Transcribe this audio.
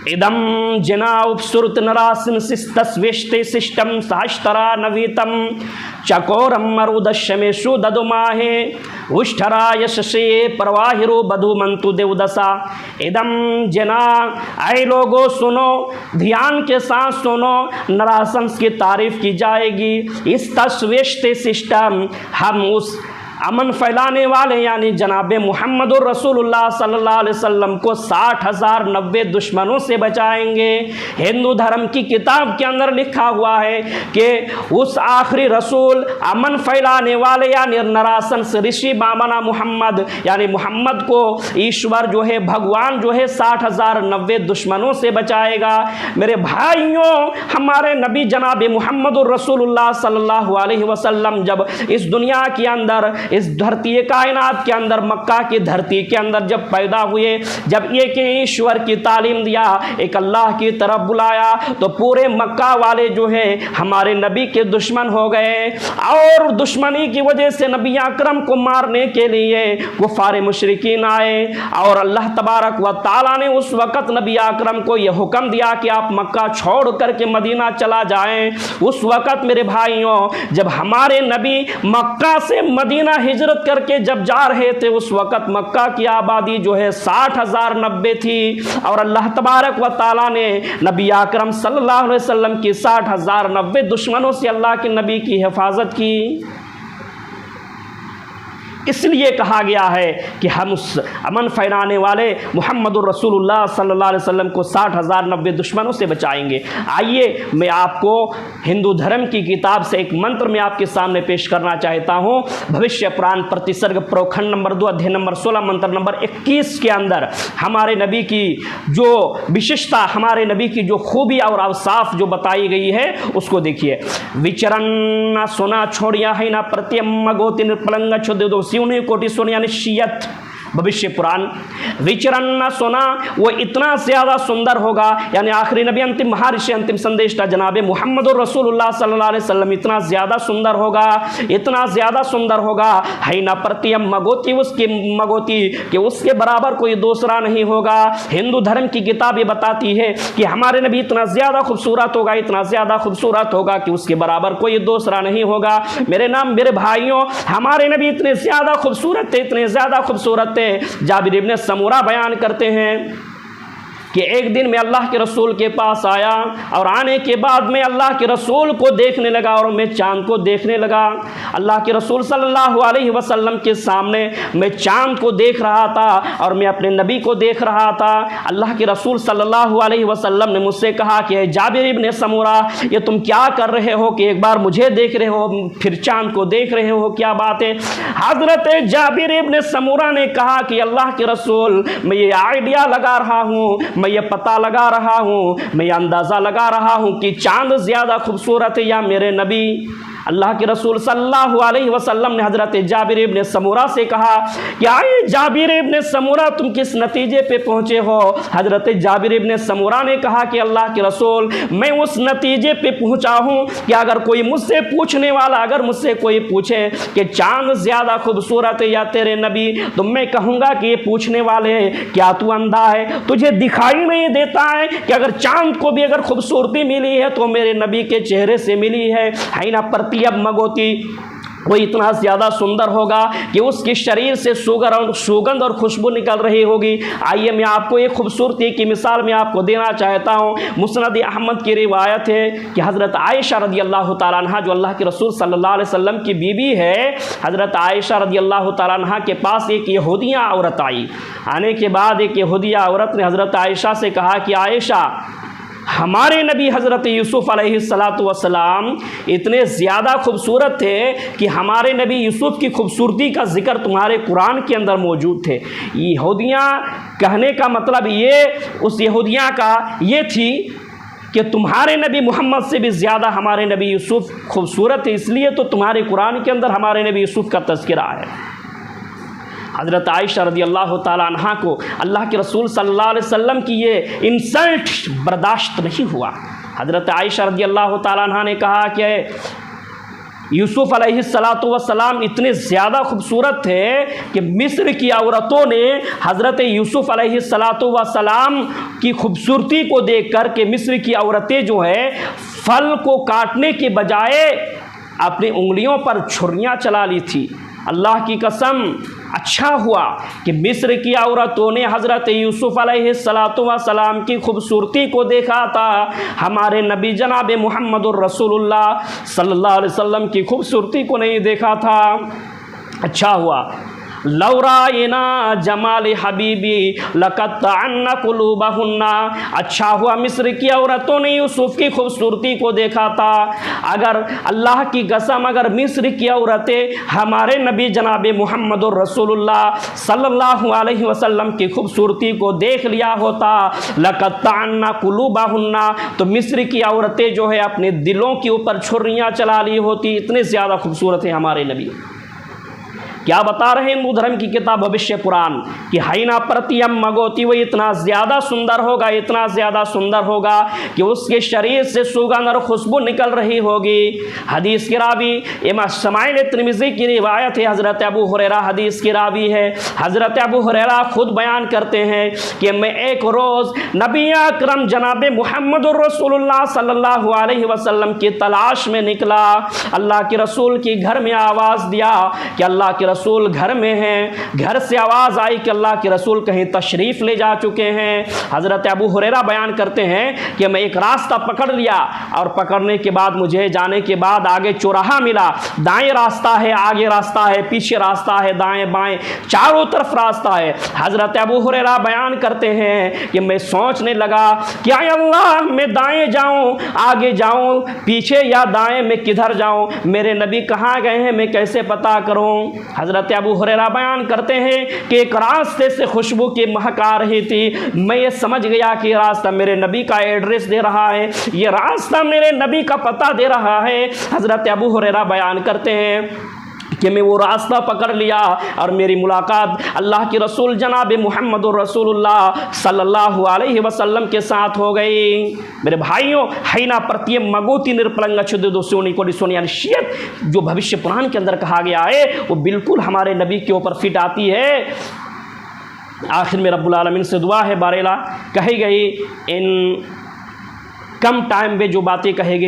इदम जना उपसुरत नरासिन सिस्तस्वेष्टे सिष्टम सहस्तरा नवीतम चकोरम मरुदशमेशु ददुमाहे उष्ठरा यशसे प्रवाहिरो बधुमंतु देवदशा। इदम जना, ऐ लोगो सुनो, ध्यान के साथ सुनो, नरासंस की तारीफ की जाएगी। इस तस्वेष्टे सिस्टम, हम उस अमन फैलाने वाले यानी जनाब मोहम्मद रसूलुल्लाह सल्लल्लाहु अलैहि वसल्लम को 60,090 दुश्मनों से बचाएंगे। हिंदू धर्म की किताब के अंदर लिखा हुआ है कि उस आखिरी रसूल, अमन फैलाने वाले यानी नरासन से ऋषि मामना मोहम्मद यानी मोहम्मद को ईश्वर जो है, भगवान जो है 60,090 दुश्मनों से बचाएगा। मेरे भाइयों, हमारे नबी जनाब मोहम्मद रसूलुल्लाह सल्लल्लाहु अलैहि वसल्लम जब इस दुनिया के अंदर, इस धरती कायनात के अंदर, मक्का की धरती के अंदर जब पैदा हुए, जब एक ईश्वर की तालीम दिया, एक अल्लाह की तरफ बुलाया, तो पूरे मक्का वाले जो है हमारे नबी के दुश्मन हो गए। और दुश्मनी की वजह से नबी अकरम को मारने के लिए कुफार मुशरिकीन आए और अल्लाह तबारक व ताला ने उस वक़्त नबी अकरम को यह हुक्म दिया कि आप मक्का छोड़ करके मदीना चला जाएं। उस वक़्त मेरे भाइयों, जब हमारे नबी मक्का से मदीना हिजरत करके जब जा रहे थे, उस वक़्त मक्का की आबादी जो है 60,090 थी और अल्लाह तबारक व ताला ने नबी अकरम सल्लल्लाहु अलैहि वसल्लम की 60,090 दुश्मनों से अल्लाह के नबी की हिफाजत की। इसलिए कहा गया है कि हम उस अमन फैलाने वाले मुहम्मदुर रसूलुल्लाह सल्लल्लाहु अलैहि वसल्लम को 60,090 दुश्मनों से बचाएंगे। आइए मैं आपको हिंदू धर्म की किताब से एक मंत्र में आपके सामने पेश करना चाहता हूँ। भविष्य पुराण प्रतिसर्ग प्रखंड नंबर 2 अध्याय नंबर 16 मंत्र नंबर 21 के अंदर हमारे नबी की जो विशेषता, हमारे नबी की जो खूबी और अवसाफ जो बताई गई है उसको देखिए। विचरण न सोना छोड़िया है ना प्रत्यम गोति निर्पलंग छुद उन्हीं कोटि सोने यानी शियत। भविष्य पुराण, विचरण न सोना, वो इतना ज़्यादा सुंदर होगा, यानी आखिरी नबी, अंतिम महर्षि, अंतिम संदेष्टा जनाब मोहम्मद रसूलुल्लाह सल्लल्लाहु अलैहि वसल्लम इतना ज़्यादा सुंदर होगा, इतना ज़्यादा सुंदर होगा, है ना प्रतियम मगोती, उसकी मगोती कि उसके बराबर कोई दूसरा नहीं होगा। हिंदू धर्म की किताब ये बताती है कि हमारे नबी इतना ज़्यादा खूबसूरत होगा, इतना ज़्यादा खूबसूरत होगा कि उसके बराबर कोई दूसरा नहीं होगा। मेरे भाइयों, हमारे नबी इतने ज़्यादा खूबसूरत थे, इतने ज़्यादा खूबसूरत थे। जाबिर इब्ने समूरा बयान करते हैं कि एक दिन मैं अल्लाह के रसूल के पास आया और आने के बाद मैं अल्लाह के रसूल को देखने लगा और मैं चाँद को देखने लगा। अल्लाह के रसूल सल्लल्लाहु अलैहि वसल्लम के सामने मैं चाँद को देख रहा था और मैं अपने नबी को देख रहा था। अल्लाह के रसूल सल्लल्लाहु अलैहि वसल्लम ने मुझसे कहा कि जाबिर इब्ने समूरा, ये तुम क्या कर रहे हो कि एक बार मुझे देख रहे हो फिर चाँद को देख रहे हो, क्या बात है? हज़रत जाबिर इब्ने समूरा ने कहा कि अल्लाह के रसूल, मैं ये आइडिया लगा रहा हूँ, मैं ये पता लगा रहा हूँ, मैं ये अंदाज़ा लगा रहा हूँ कि चाँद ज़्यादा खूबसूरत है या मेरे नबी। अल्लाह के रसूल सल्लल्लाहु अलैहि वसल्लम ने हज़रत जाबिर इब्ने समूरा से कहा कि आए जाबिर इब्ने समूरा, तुम किस नतीजे पे पहुँचे हो? हज़रत जाबिर इब्ने समूरा ने कहा कि अल्लाह के रसूल, मैं उस नतीजे पे पहुँचा हूँ कि अगर कोई मुझसे पूछने वाला, अगर मुझसे कोई पूछे कि चाँद ज़्यादा खूबसूरत है या तेरे नबी, तो मैं कहूँगा कि ये पूछने वाले, क्या तू अंधा है? तुझे दिखाई नहीं देता है कि अगर चाँद को भी अगर खूबसूरती मिली है तो मेरे नबी के चेहरे से मिली है ना? अब मगोती, वो इतना ज़्यादा सुंदर होगा कि उसके शरीर से सुगंध और खुशबू निकल रही होगी। आइए मैं आपको एक खूबसूरती की मिसाल में आपको देना चाहता हूँ। मुस्नद अहमद की रिवायत है कि हज़रत आयशा रज़ी अल्लाह तआला अन्हा, जो अल्लाह के रसूल सल्लल्लाहु अलैहि वसल्लम की बीवी है, हज़रत आयशा रज़ी अल्लाह तआला अन्हा के पास एक यहूदिया औरत आई। आने के बाद एक यहूदिया औरत ने हज़रत आयशा से कहा कि आयशा, हमारे नबी हज़रत यूसुफ़ अलैहिस्सलातु वस्सलाम इतने ज़्यादा खूबसूरत थे कि हमारे नबी यूसुफ़ की खूबसूरती का ज़िक्र तुम्हारे कुरान के अंदर मौजूद थे। यहूदियाँ कहने का मतलब ये, उस यहूदियाँ का ये थी कि तुम्हारे नबी मोहम्मद से भी ज़्यादा हमारे नबी यूसुफ़ खूबसूरत है, इसलिए तो तुम्हारे कुरान के अंदर हमारे नबी यूसुफ़ का तज़किरा है। हज़रत आयशा रज़ी अल्लाह तआला अन्हा को अल्लाह के रसूल सल्लल्लाहु अलैहि वसल्लम की ये इंसल्ट बर्दाश्त नहीं हुआ। हज़रत आयशा रज़ी अल्लाह तआला अन्हा ने कहा कि यूसुफ अलैहिस्सलातु वस्सलाम इतने ज़्यादा खूबसूरत थे कि मिस्र की औरतों ने हज़रत यूसुफ अलैहिस्सलातु वस्सलाम की खूबसूरती को देख कर के मिस्र की औरतें जो है फल को काटने के बजाय अपनी उंगलियों पर छुरियाँ चला ली थी। अल्लाह की कसम, अच्छा हुआ कि मिस्र की औरतों ने हज़रत यूसुफ अलैहिस्सलातु वस्सलाम की खूबसूरती को देखा था, हमारे नबी जनाब मुहम्मदुर रसूलुल्लाह सल्लल्लाहु अलैहि वसल्लम की खूबसूरती को नहीं देखा था। अच्छा हुआ। लौराइना जमाल हबीबी लकत्तअन्ना कुलूबहुन्ना, अच्छा हुआ मिस्र की औरतों ने यूसुफ की खूबसूरती को देखा था। अगर अल्लाह की कसम, अगर मिस्र की औरतें हमारे नबी जनाब मुहम्मदुर रसूलुल्लाह सल्लल्लाहु अलैहि वसल्लम की खूबसूरती को देख लिया होता, लकत्तअन्ना कुलूबहुन्ना, तो मिस्र की औरतें जो है अपने दिलों के ऊपर छुरियाँ चला ली होती, इतने ज़्यादा खूबसूरत है हमारे नबी। क्या बता रहे हैं हिंदू धर्म की किताब भविष्य पुराण कि हाइना प्रतियम मगोती, वो इतना ज़्यादा सुंदर होगा, इतना ज़्यादा सुंदर होगा कि उसके शरीर से सुगंध और खुशबू निकल रही होगी। हदीस की रावी इमाम शमाइल तिर्मिज़ी की रिवायत है, हज़रत अबू हुरैरा हदीस की रावी है। हज़रत अबू हुरैरा खुद बयान करते हैं कि मैं एक रोज़ नबी अकरम जनाब मुहम्मदुर रसूलुल्लाह सल्लल्लाहु अलैहि वसल्लम की तलाश में निकला। अल्लाह के रसूल की घर में आवाज़ दिया कि अल्लाह के रसूल घर में हैं। घर से आवाज़ आई कि अल्लाह के रसूल कहीं तशरीफ़ ले जा चुके हैं। हज़रत अबू हुरैरा बयान करते हैं कि मैं एक रास्ता पकड़ लिया और पकड़ने के बाद मुझे जाने के बाद आगे चौराहा मिला, दाएं रास्ता है, आगे रास्ता है, पीछे रास्ता है, दाएं बाएं चारों तरफ रास्ता है। हज़रत अबू हुरैरा बयान करते हैं कि मैं सोचने लगा कि आय अल्लाह, मैं दाएं जाऊं, आगे जाऊं, पीछे या दाएं, मैं किधर जाऊं, मेरे नबी कहाँ गए हैं, मैं कैसे पता करूं। हज़रत अबू हुरैरा बयान करते हैं कि एक रास्ते से खुशबू की महक आ रही थी। मैं ये समझ गया कि ये रास्ता मेरे नबी का एड्रेस दे रहा है, ये रास्ता मेरे नबी का पता दे रहा है। हज़रत अबू हुरैरा बयान करते हैं कि मैं वो रास्ता पकड़ लिया और मेरी मुलाकात अल्लाह के रसूल जनाब मुहम्मदुर रसूलुल्लाह सल्लल्लाहु अलैहि वसल्लम के साथ हो गई। मेरे भाइयों, हैना प्रत्यम मगोती निरपलंग छुद्दो सोनी को सोनिया निश्चित जो भविष्य पुराण के अंदर कहा गया है वो बिल्कुल हमारे नबी के ऊपर फिट आती है। आखिर में रब्बुल आलमीन से दुआ है, बारेला कही गई इन कम टाइम में जो बातें कहेगी